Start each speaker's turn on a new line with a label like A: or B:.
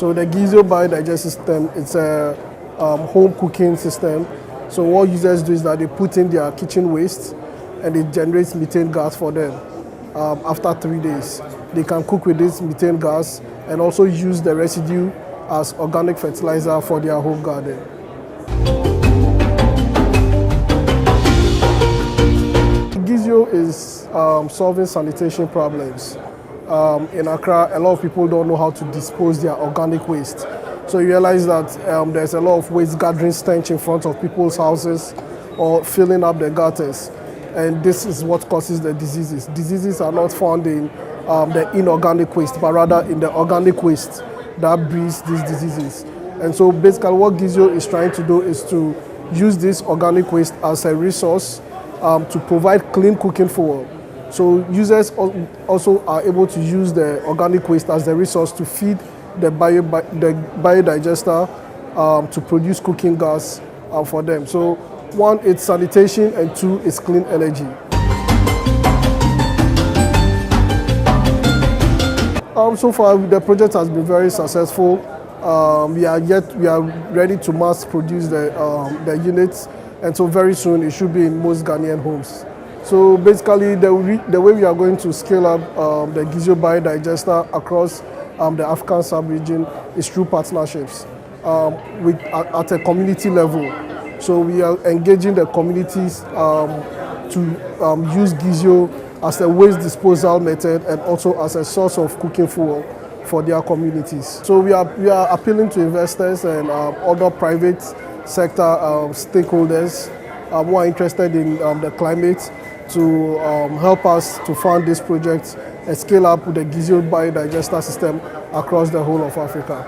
A: So the Gizio biodigestion system, it's a home cooking system. So what users do is that they put in their kitchen waste and it generates methane gas for them after 3 days. They can cook with this methane gas and also use the residue as organic fertilizer for their home garden. Gizio is solving sanitation problems. In Accra, a lot of people don't know how to dispose their organic waste. So you realize that there's a lot of waste gathering stench in front of people's houses or filling up their gutters. And this is what causes the diseases. Diseases are not found in the inorganic waste, but rather in the organic waste that breeds these diseases. And so basically what Gizio is trying to do is to use this organic waste as a resource to provide clean cooking fuel. So users also are able to use the organic waste as the resource to feed the biodigester to produce cooking gas for them. So one, it's sanitation, and two, it's clean energy. So far, the project has been very successful. We are ready to mass produce the units, and so very soon it should be in most Ghanaian homes. So basically, the way we are going to scale up the Gizio biodigester across the African sub-region is through partnerships at a community level. So we are engaging the communities to use Gizio as a waste disposal method and also as a source of cooking fuel for their communities. So we are appealing to investors and other private sector stakeholders who are interested in the climate to help us to fund this project and scale up the Gizio biodigester system across the whole of Africa.